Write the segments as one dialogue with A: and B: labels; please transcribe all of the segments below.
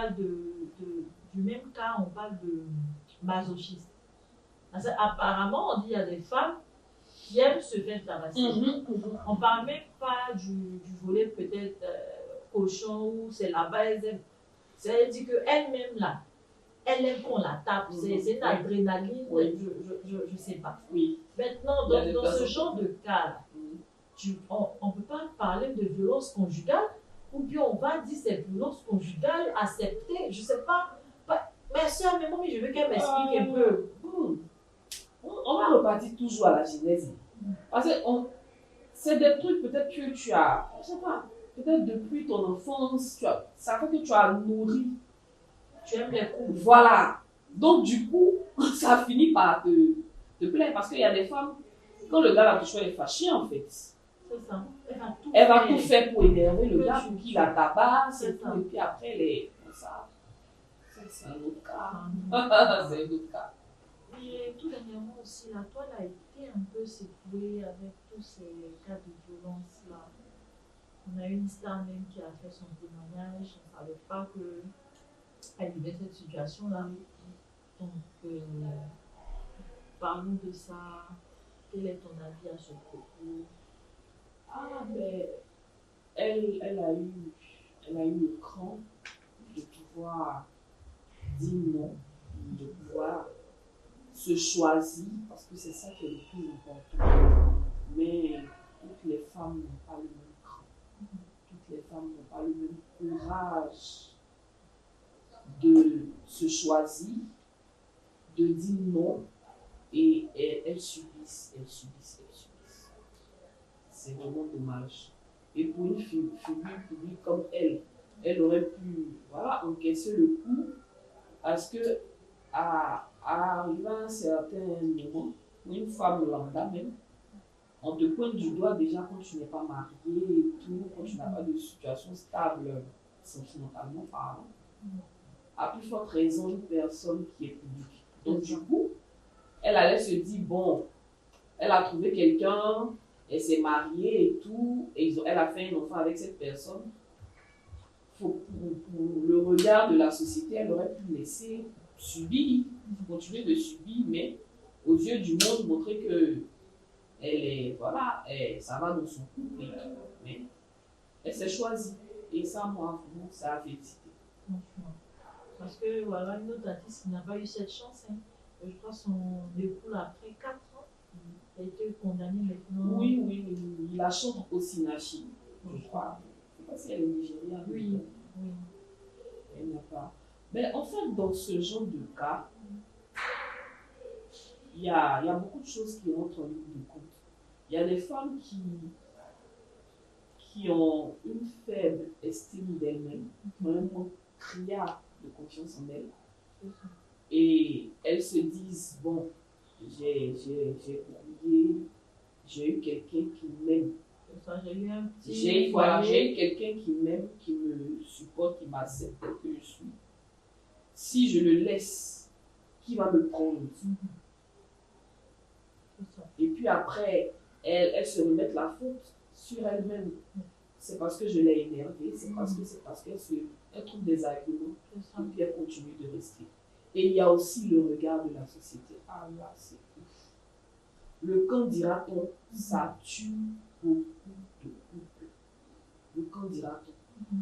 A: parle du même cas, on parle de masochisme. Parce qu'apparemment, on dit qu'il y a des femmes qui aiment se faire tabasser. On ne parle même pas du volet peut-être cochon ou c'est là-bas, elles aiment. C'est-à-dire qu'elle-même là, elle aime qu'on la tape, c'est une adrénaline, je ne sais pas.
B: Oui.
A: Maintenant, dans ce genre de cas-là, on ne peut pas parler de violence conjugale, ou bien on va dire c'est violence conjugale acceptée, je ne sais pas. Mais soeur, mais moi, je veux qu'elle m'explique un peu.
B: On va repartir toujours à la genèse. Parce que c'est des trucs peut-être que tu as, je ne sais pas, peut-être depuis ton enfance, ça fait que tu as nourri.
A: Tu aimes les coups.
B: Voilà. Donc du coup, ça finit par te plaire. Parce qu'il y a des femmes, quand le gars la touche, elle est fâchée en fait.
A: C'est ça.
B: Elle va tout faire pour énerver le gars, pour qu'il la tabasse et tout. Et puis après, elle est comme ça. C'est un autre cas. C'est un autre cas.
A: Et tout dernièrement aussi, la toile a été un peu secouée avec tous ces cas de violence là. On a une star même qui a fait son témoignage. On ne savait pas qu'elle vivait cette situation là. Donc, parlons de ça. Quel est ton avis à ce propos?
B: Mais elle a eu le cran de pouvoir dire non, de pouvoir se choisir, parce que c'est ça qui est le plus important. Mais toutes les femmes n'ont pas le même cran. Toutes les femmes n'ont pas le même courage de se choisir, de dire non, et elles subissent. C'est vraiment dommage. Et pour une figure publique comme elle aurait pu encaisser le coup, parce que à arriver à un certain moment, une femme lambda même, on te pointe du doigt déjà quand tu n'es pas mariée et tout, quand tu n'as pas de situation stable sentimentalement parlant. À plus forte raison, une personne qui est publique. Donc du coup, elle allait se dire, bon, elle a trouvé quelqu'un, elle s'est mariée et tout, et elle a fait un enfant avec cette personne. Pour le regard de la société, elle aurait pu laisser subir, continuer de subir, mais aux yeux du monde, montrer que ça va dans son couple et tout. Mais elle s'est choisie. Et ça, moi, vraiment, ça a félicité.
A: Parce que voilà, une autre artiste qui n'a pas eu cette chance, hein. Je crois son époux après 4 ans, il a été condamné maintenant.
B: Oui. La chante aussi Nachi, je crois. Je ne sais pas si elle est nigériane.
A: Oui.
B: Elle n'a pas. Mais en fait, dans ce genre de cas, il y a beaucoup de choses qui rentrent en ligne de compte. Il y a des femmes qui ont une faible estime d'elles-mêmes, qui ont un manque criard de confiance en elles. Et elles se disent, bon, j'ai oublié, j'ai eu quelqu'un qui m'aime. J'ai eu quelqu'un qui m'aime, qui me supporte, qui m'accepte tel que je suis. Si je le laisse, qui va me prendre? Et puis après, elles se remettent la faute sur elles-mêmes. C'est parce que je l'ai énervée, c'est parce qu'elle trouve des arguments, et puis elle continue de rester. Et il y a aussi le regard de la société. Ah là, c'est ouf. Le quand dira-t-on, ça tue beaucoup de couples. Le quand dira-t-on.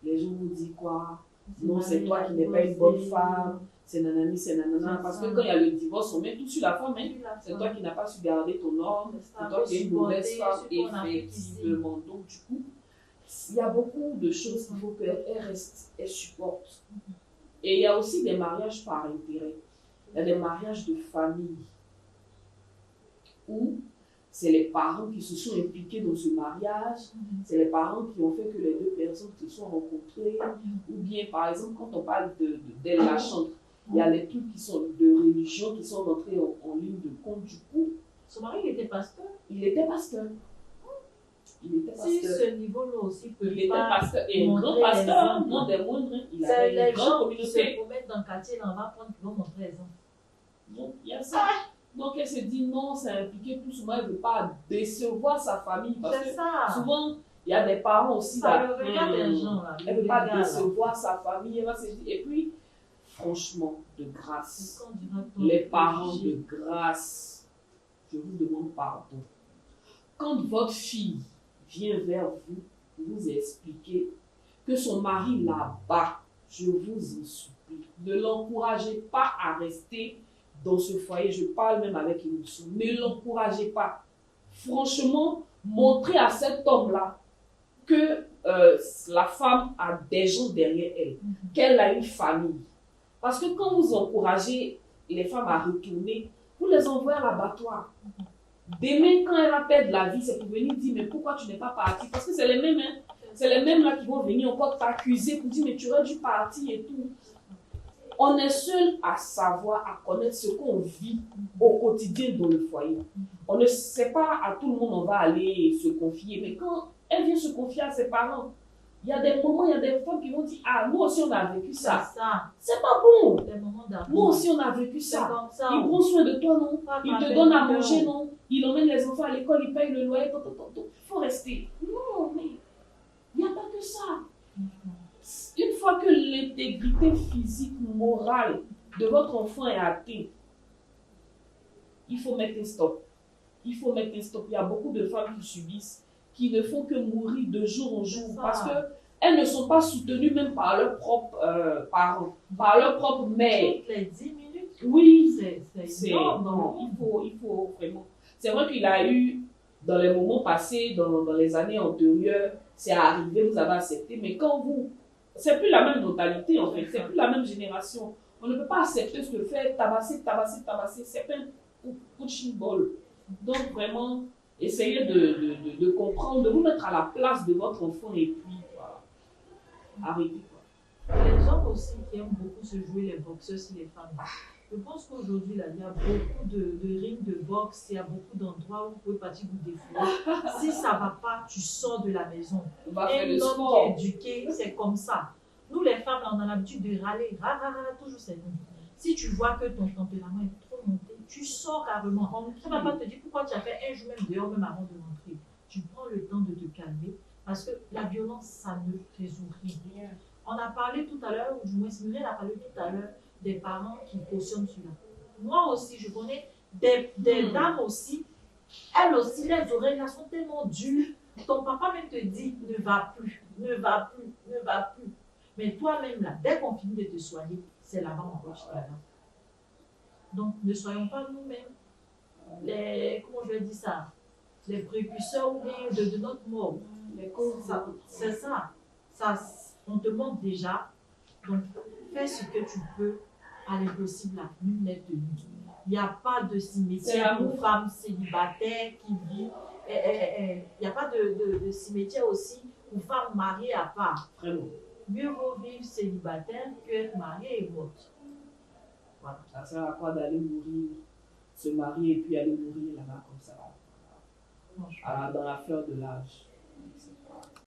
B: Les gens vous disent quoi? Non, c'est toi qui n'es pas une bonne femme, c'est nanani, c'est nanana. Parce que quand il y a le divorce, on met tout sur la femme. C'est toi qui n'as pas su garder ton ordre, c'est toi qui es une mauvaise femme, effectivement. Donc, du coup, il y a beaucoup de choses qu'il faut qu'elle reste, elle supporte. Et il y a aussi des mariages par intérêt. Il y a des mariages de famille où c'est les parents qui se sont impliqués dans ce mariage, c'est les parents qui ont fait que les deux personnes se sont rencontrées, ou bien par exemple quand on parle d'elle la chante, il y a les trucs qui sont de religion qui sont entrés en ligne de compte. Du coup,
A: son mari, il était pasteur.
B: Il était pasteur.
A: Si ce niveau-là aussi peut
B: il était pasteur et un grand pasteur, non des moindres. Il avait une grande communauté.
A: C'est les gens qui se promènent dans le quartier, là, on va prendre qui vont montrer les enfants.
B: Donc il y a ça. Donc elle se dit non, c'est impliqué tout souvent, elle ne veut pas décevoir sa famille. Parce que souvent, Il y a des parents aussi.
A: Par le regard des gens, là.
B: Elle ne veut pas décevoir sa famille. Elle va se dire. Et puis, franchement, de grâce, les parents de grâce, je vous demande pardon. Quand votre fille vient vers vous, vous expliquer que son mari là-bas, je vous en supplie, ne l'encouragez pas à rester dans ce foyer. Je parle même avec émotion. Ne l'encouragez pas. Franchement, montrez à cet homme-là que la femme a des gens derrière elle, qu'elle a une famille. Parce que quand vous encouragez les femmes à retourner, vous les envoyez à l'abattoir. Demain, quand elle va perdre la vie, c'est pour venir dire, mais pourquoi tu n'es pas parti? Parce que c'est les mêmes, hein. C'est les mêmes là qui vont venir encore t'accuser pour dire, mais tu aurais dû partir et tout. On est seul à savoir, à connaître ce qu'on vit au quotidien dans le foyer. On ne sait pas à tout le monde on va aller se confier, mais quand elle vient se confier à ses parents, il y a des moments, il y a des femmes qui vont dire, ah, nous aussi on a vécu ça. C'est pas bon. Nous aussi on a vécu ça. Ils prennent soin de toi, non? Ils te donnent à manger, non? Ils emmènent les enfants à l'école, ils payent le loyer, il faut rester. Non, mais il n'y a pas que ça. Une fois que l'intégrité physique, morale de votre enfant est atteinte, il faut mettre un stop. Il faut mettre un stop. Il y a beaucoup de femmes qui subissent, qui ne font que mourir de jour en jour parce qu'elles ne sont pas soutenues même par leurs propres parents, par leur propre mère.
A: Toutes les 10 minutes.
B: Oui,
A: c'est énorme.
B: Non, il faut vraiment. C'est vrai qu'il a eu, dans les moments passés, dans les années antérieures, c'est arrivé, vous avez accepté, mais quand vous. C'est plus la même mentalité en fait, c'est plus la même génération. On ne peut pas accepter ce que fait tabasser. C'est pas un punching ball. Donc vraiment, essayez de comprendre, de vous mettre à la place de votre enfant et puis voilà. Arrêtez quoi.
A: Les hommes aussi qui aiment beaucoup se jouer les boxeurs, c'est les femmes. Je pense qu'aujourd'hui, là, il y a beaucoup de rings de boxe, il y a beaucoup d'endroits où vous pouvez partir vous défouler. Si ça ne va pas, tu sors de la maison.
B: On va faire le
A: homme
B: sport.
A: qui est éduqué, c'est comme ça. Nous, les femmes, là, on a l'habitude de râler. Toujours c'est nous. Si tu vois que ton tempérament est trop monté, tu sors carrément. Ça ne va pas te dire pourquoi tu as fait un jour même dehors, même avant de rentrer. Tu prends le temps de te calmer parce que la violence, ça ne résout rien. On a parlé tout à l'heure, ou du moins Muriel a parlé tout à l'heure, des parents qui cautionnent cela. Moi aussi, je connais des dames aussi, elles aussi, les oreilles là sont tellement dures. Ton papa même te dit, ne va plus. Mais toi-même là, dès qu'on finit de te soigner, c'est là-bas on va là. Donc, ne soyons pas nous-mêmes comment je vais dire ça, les précurseurs ou bien de notre mort. C'est ça. On te manque déjà. Donc, fais ce que tu peux à l'impossible là, nul n'est tenu. Il n'y a pas de cimetière pour femmes célibataires qui vivent. Il n'y a pas de cimetière aussi pour femmes mariées à part.
B: Vraiment.
A: Mieux vaut vivre célibataire qu'être mariée et morte.
B: Voilà. Ça sert à quoi d'aller mourir, se marier et puis aller mourir là-bas comme ça, dans la fleur de l'âge.